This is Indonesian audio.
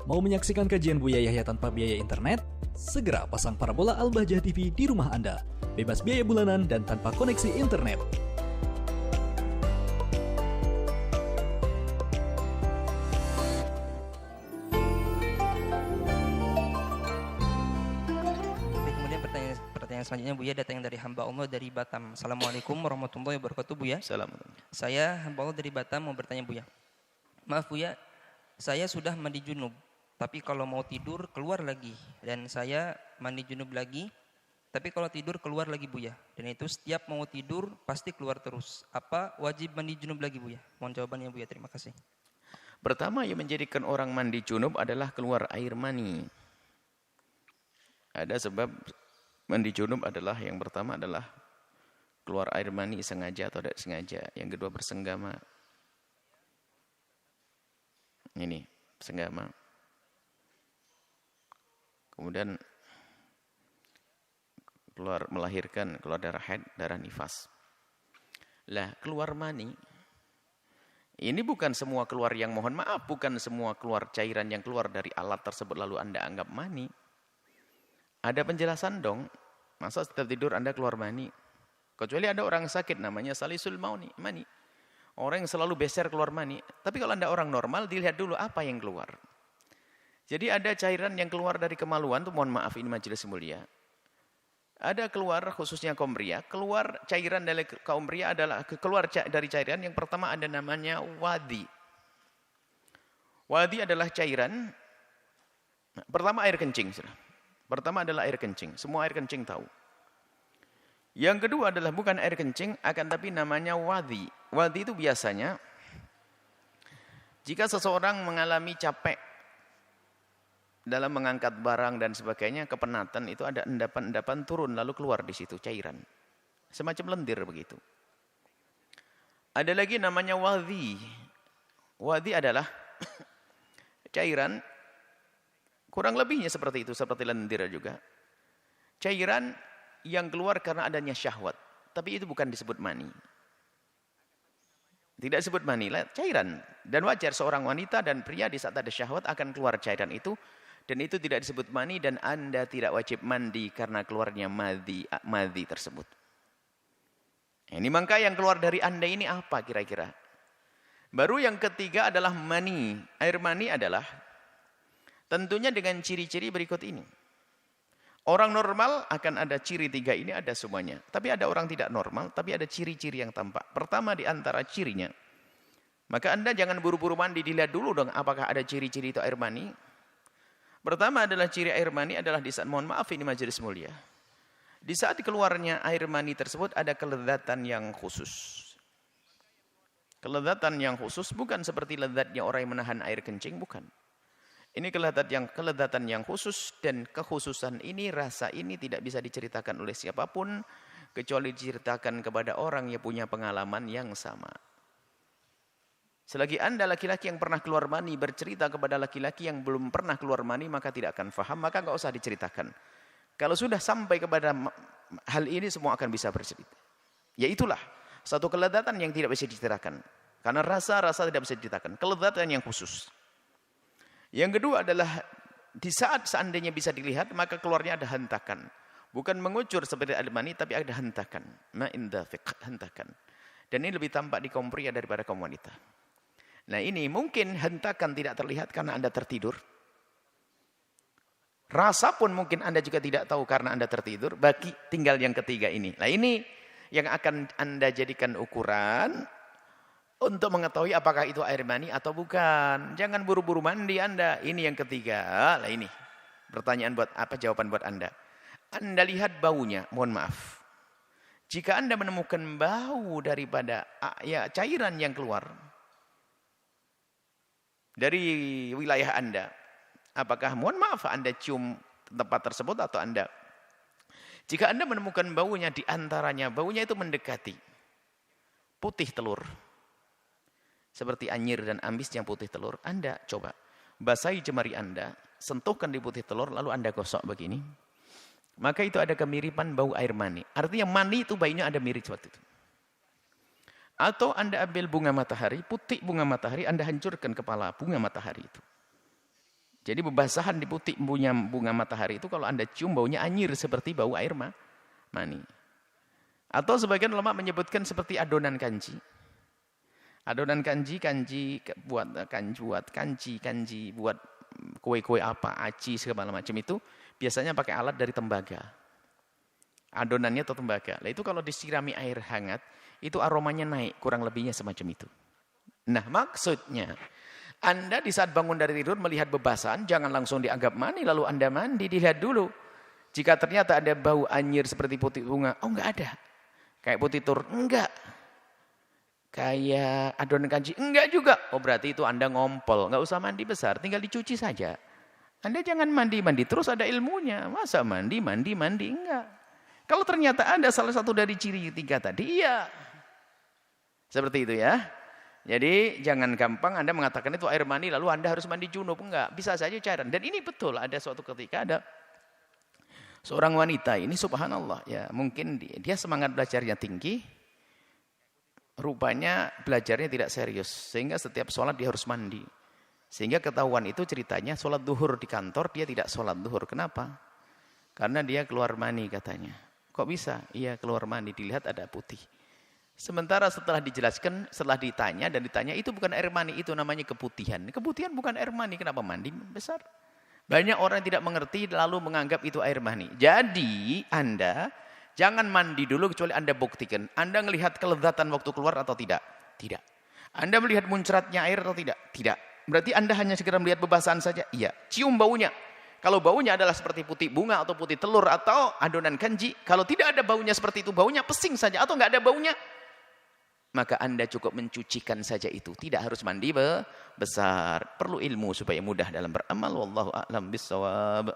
Mau menyaksikan kajian Buya Yahya tanpa biaya internet? Segera pasang parabola Al-Bahjah TV di rumah Anda. Bebas biaya bulanan dan tanpa koneksi internet. Kemudian pertanyaan selanjutnya Buya datang dari hamba Allah dari Batam. Assalamualaikum warahmatullahi wabarakatuh Buya. Assalamualaikum. Saya hamba Allah dari Batam mau bertanya Buya. Maaf Buya, saya sudah mandi junub. Tapi kalau mau tidur keluar lagi. Dan saya mandi junub lagi. Tapi kalau tidur keluar lagi Buya. Dan itu setiap mau tidur pasti keluar terus. Apa wajib mandi junub lagi Buya? Mohon jawabannya Buya, terima kasih. Pertama yang menjadikan orang mandi junub adalah keluar air mani. Ada sebab mandi junub adalah yang pertama adalah keluar air mani sengaja atau tidak sengaja. Yang kedua bersenggama. Ini senggama. Kemudian melahirkan keluar darah haid, darah nifas. Lah, keluar mani. Ini bukan semua keluar yang mohon maaf, bukan semua keluar cairan yang keluar dari alat tersebut lalu Anda anggap mani. Ada penjelasan dong. Masa setiap tidur Anda keluar mani? Kecuali ada orang sakit namanya salisul mani. Orang yang selalu beser keluar mani. Tapi kalau Anda orang normal, dilihat dulu apa yang keluar. Jadi ada cairan yang keluar dari kemaluan, tuh mohon maaf ini majelis mulia. Ada keluar khususnya kaum pria, keluar cairan dari kaum pria adalah keluar dari cairan yang pertama ada namanya wadi. Wadi adalah cairan, pertama air kencing. Pertama adalah air kencing, semua air kencing tahu. Yang kedua adalah bukan air kencing, akan tapi namanya wadi. Wadi itu biasanya, jika seseorang mengalami capek, dalam mengangkat barang dan sebagainya, kepenatan itu ada endapan-endapan turun lalu keluar di situ cairan. Semacam lendir begitu. Ada lagi namanya wadhi. Wadhi adalah cairan kurang lebihnya seperti itu, seperti lendir juga. Cairan yang keluar karena adanya syahwat, tapi itu bukan disebut mani. Tidak disebut mani, cairan. Dan wajar seorang wanita dan pria di saat ada syahwat akan keluar cairan itu. Dan itu tidak disebut mani dan Anda tidak wajib mandi karena keluarnya madhi tersebut. Ini maka yang keluar dari Anda ini apa kira-kira? Baru yang ketiga adalah mani. Air mani adalah tentunya dengan ciri-ciri berikut ini. Orang normal akan ada ciri tiga ini, ada semuanya. Tapi ada orang tidak normal, tapi ada ciri-ciri yang tampak. Pertama di antara cirinya. Maka Anda jangan buru-buru mandi, dilihat dulu dong apakah ada ciri-ciri itu air mani. Pertama adalah ciri air mani adalah di saat, mohon maaf ini majelis mulia. Di saat keluarnya air mani tersebut ada kelezatan yang khusus. Kelezatan yang khusus bukan seperti lezatnya orang yang menahan air kencing, bukan. Ini kelezatan yang khusus dan kekhususan ini, rasa ini tidak bisa diceritakan oleh siapapun kecuali diceritakan kepada orang yang punya pengalaman yang sama. Selagi Anda laki-laki yang pernah keluar mani bercerita kepada laki-laki yang belum pernah keluar mani, maka tidak akan faham, maka nggak usah diceritakan. Kalau sudah sampai kepada hal ini semua akan bisa bercerita. Yaitulah satu kelezatan yang tidak bisa diceritakan. Karena rasa-rasa tidak bisa diceritakan. Kelezatan yang khusus. Yang kedua adalah di saat seandainya bisa dilihat, maka keluarnya ada hentakan. Bukan mengucur seperti air mani, tapi ada hentakan. Ma'indafiq, hentakan. Dan ini lebih tampak di kaum pria daripada kaum wanita. Nah ini mungkin hentakan tidak terlihat karena Anda tertidur. Rasa pun mungkin Anda juga tidak tahu karena Anda tertidur. Bagi tinggal yang ketiga ini. Nah ini yang akan Anda jadikan ukuran untuk mengetahui apakah itu air mani atau bukan. Jangan buru-buru mandi Anda. Ini yang ketiga. Nah ini pertanyaan buat apa, jawaban buat Anda. Anda lihat baunya, mohon maaf. Jika Anda menemukan bau daripada cairan yang keluar dari wilayah Anda, apakah mohon maaf Anda cium tempat tersebut atau Anda, jika Anda menemukan baunya di antaranya, baunya itu mendekati putih telur, seperti anyir dan ambis yang putih telur, Anda coba basahi jemari Anda, sentuhkan di putih telur, lalu Anda gosok begini, maka itu ada kemiripan bau air mani. Artinya mani itu baunya ada mirip seperti itu. Atau Anda ambil bunga matahari, putih bunga matahari, Anda hancurkan kepala bunga matahari itu. Jadi bebasahan di putih bunga matahari itu kalau Anda cium baunya anyir seperti bau air mani. Atau sebagian ulama menyebutkan seperti adonan kanji. Adonan kanji buat kanji buat kue-kue apa, aci segala macam itu biasanya pakai alat dari tembaga. Adonannya atau tembaga. Nah, itu kalau disirami air hangat, itu aromanya naik, kurang lebihnya semacam itu. Nah, maksudnya Anda di saat bangun dari tidur melihat bebasan, jangan langsung dianggap mani lalu Anda mandi, dilihat dulu. Jika ternyata ada bau anyir seperti putih bunga, oh enggak ada. Kayak putih tur, enggak. Kayak adonan kanji, enggak juga. Oh berarti itu Anda ngompol, enggak usah mandi besar, tinggal dicuci saja. Anda jangan mandi terus ada ilmunya. Masa mandi, enggak. Kalau ternyata ada salah satu dari ciri 3 tadi, iya. Seperti itu ya. Jadi jangan gampang Anda mengatakan itu air mani lalu Anda harus mandi junub. Enggak, bisa saja cairan. Dan ini betul, ada suatu ketika ada seorang wanita ini subhanallah ya, mungkin dia semangat belajarnya tinggi. Rupanya belajarnya tidak serius. Sehingga setiap sholat dia harus mandi. Sehingga ketahuan itu ceritanya sholat duhur di kantor dia tidak sholat duhur. Kenapa? Karena dia keluar mani katanya. Kok bisa? Iya keluar mani, dilihat ada putih. Sementara setelah dijelaskan, setelah ditanya dan ditanya itu bukan air mani, itu namanya keputihan. Keputihan bukan air mani, kenapa mandi besar? Banyak orang yang tidak mengerti lalu menganggap itu air mani. Jadi Anda jangan mandi dulu kecuali Anda buktikan. Anda melihat kelezatan waktu keluar atau tidak? Tidak. Anda melihat muncratnya air atau tidak? Tidak. Berarti Anda hanya segera melihat bebasahan saja? Iya. Cium baunya. Kalau baunya adalah seperti putih bunga atau putih telur atau adonan kanji. Kalau tidak ada baunya seperti itu, baunya pesing saja atau enggak ada baunya, maka Anda cukup mencucikan saja itu. Tidak harus mandi besar. Perlu ilmu supaya mudah dalam beramal. Wallahu a'lam bishawab.